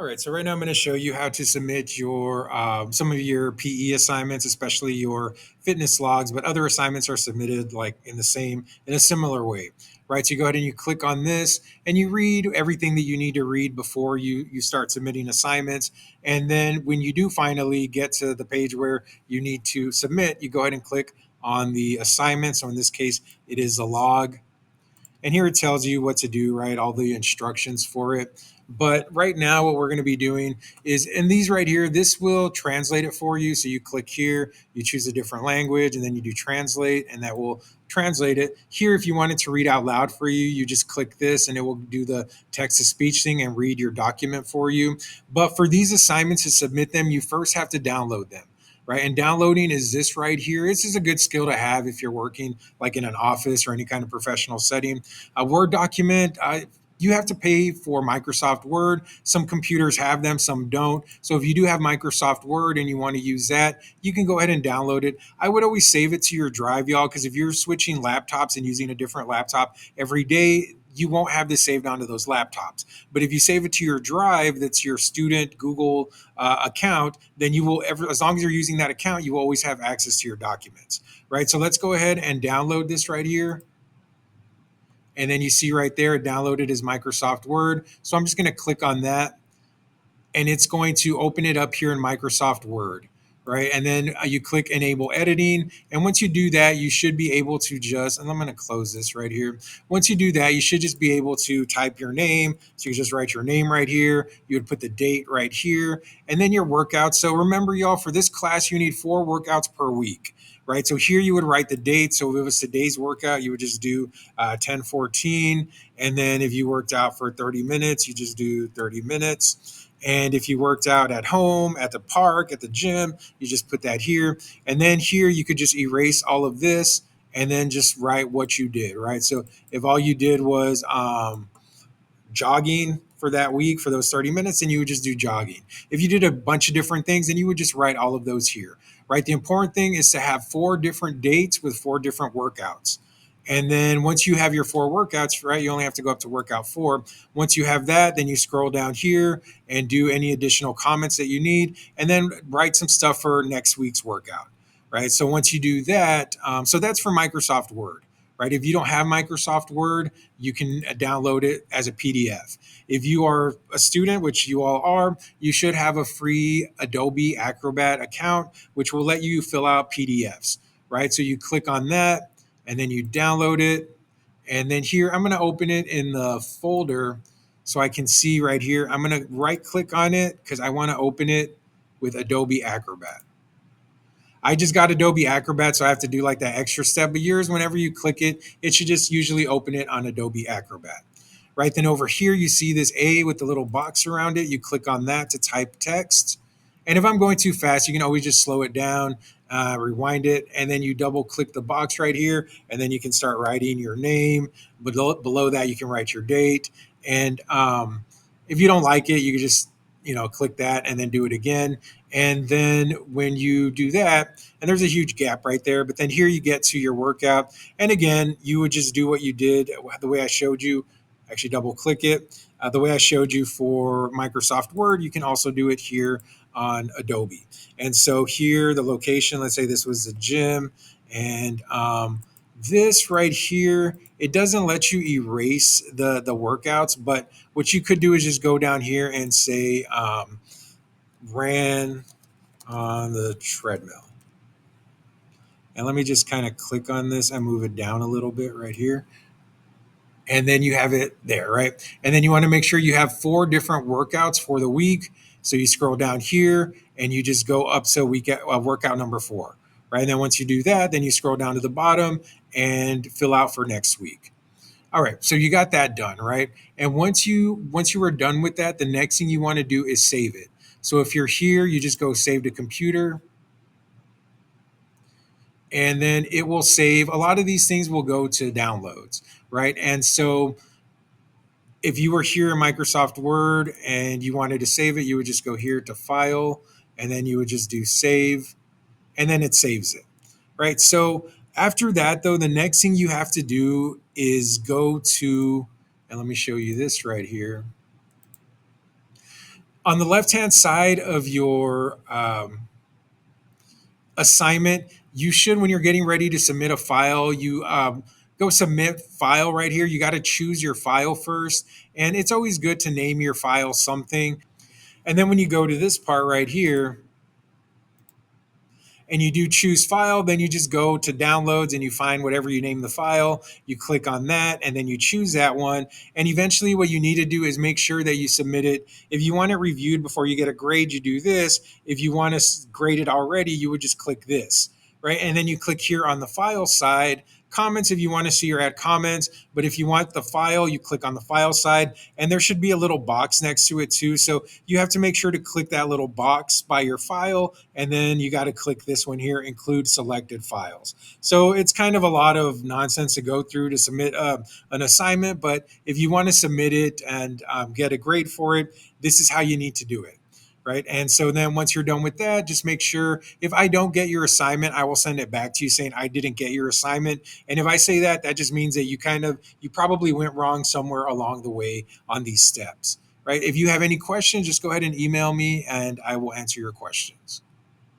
All right, so right now I'm going to show you how to submit your some of your PE assignments, especially your fitness logs, but other assignments are submitted like in a similar way, right? So you go ahead and you click on this and you read everything that you need to read before you start submitting assignments. And then when you do finally get to the page where you need to submit, you go ahead and click on the assignment. So in this case, it is a log, and here it tells you what to do, right? All the instructions for it. But right now, what we're going to be doing is in these right here, this will translate it for you. So you click here, you choose a different language, and then you do translate, and that will translate it. Here, if you want it to read out loud for you, you just click this, and it will do the text to speech thing and read your document for you. But for these assignments to submit them, you first have to download them, right? And downloading is this right here. This is a good skill to have if you're working like in an office or any kind of professional setting. A Word document, you have to pay for Microsoft Word. Some computers have them, some don't. So if you do have Microsoft Word and you want to use that, you can go ahead and download it. I would always save it to your drive, y'all, because if you're switching laptops and using a different laptop every day, you won't have this saved onto those laptops. But if you save it to your drive, that's your student Google account, then you will ever, as long as you're using that account, you will always have access to your documents, right? So let's go ahead and download this right here. And then you see right there, it downloaded as Microsoft Word. So I'm just going to click on that, and it's going to open it up here in Microsoft Word, right? And then you click enable editing. And once you do that, you should be able to just, and I'm going to close this right here. Once you do that, you should just be able to type your name. So you just write your name right here. You would put the date right here, and then your workout. So remember, y'all, for this class, you need 4 workouts per week. Right. So here you would write the date. So if it was today's workout, you would just do 10:14. And then if you worked out for 30 minutes, you just do 30 minutes. And if you worked out at home, at the park, at the gym, you just put that here. And then here you could just erase all of this and then just write what you did, right? So if all you did was jogging for that week for those 30 minutes, then you would just do jogging. If you did a bunch of different things, then you would just write all of those here, right? The important thing is to have 4 different dates with 4 different workouts. And then once you have your 4 workouts, right, you only have to go up to workout 4. Once you have that, then you scroll down here and do any additional comments that you need, and then write some stuff for next week's workout, right? So once you do that, so that's for Microsoft Word, right? If you don't have Microsoft Word, you can download it as a PDF. If you are a student, which you all are, you should have a free Adobe Acrobat account, which will let you fill out PDFs, right? So you click on that and then you download it. And then here, I'm going to open it in the folder so I can see right here. I'm going to right click on it because I want to open it with Adobe Acrobat. I just got Adobe Acrobat, so I have to do like that extra step. But yours, whenever you click it, it should just usually open it on Adobe Acrobat. Right then over here, you see this A with the little box around it. You click on that to type text. And if I'm going too fast, you can always just slow it down, rewind it, and then you double click the box right here, and then you can start writing your name. Below that, you can write your date. And if you don't like it, you can just click that and then do it again. And then when you do that, and there's a huge gap right there, but then here you get to your workout. And again, you would just do what you did the way I showed you. Actually, double click it. The way I showed you for Microsoft Word, you can also do it here on Adobe. And so here, the location, let's say this was the gym. And this right here, it doesn't let you erase the workouts, but what you could do is just go down here and say ran on the treadmill. And let me just kind of click on this and move it down a little bit right here. And then you have it there, right? And then you want to make sure you have 4 different workouts for the week. So you scroll down here and you just go up so we get workout number 4, right? And then once you do that, then you scroll down to the bottom and fill out for next week. All right, so you got that done, right? And once you are done with that, the next thing you want to do is save it. So if you're here, you just go save to computer, and then it will save. A lot of these things will go to downloads, right? And so if you were here in Microsoft Word and you wanted to save it, you would just go here to File, and then you would just do Save, and then it saves it, right? So after that, though, the next thing you have to do is go to, and let me show you this right here. On the left hand side of your assignment, you should, when you're getting ready to submit a file, you go submit file right here. You got to choose your file first. And it's always good to name your file something. And then when you go to this part right here, and you do choose file, then you just go to downloads and you find whatever you name the file. You click on that and then you choose that one. And eventually, what you need to do is make sure that you submit it. If you want it reviewed before you get a grade, you do this. If you want to grade it already, you would just click this, right? And then you click here on the file side. Comments if you want to see or add comments, but if you want the file, you click on the file side, and there should be a little box next to it too. So you have to make sure to click that little box by your file, and then you got to click this one here, include selected files. So it's kind of a lot of nonsense to go through to submit an assignment, but if you want to submit it and get a grade for it, this is how you need to do it. Right. And so then once you're done with that, just make sure, if I don't get your assignment, I will send it back to you saying I didn't get your assignment. And if I say that, that just means that you probably went wrong somewhere along the way on these steps. Right. If you have any questions, just go ahead and email me and I will answer your questions.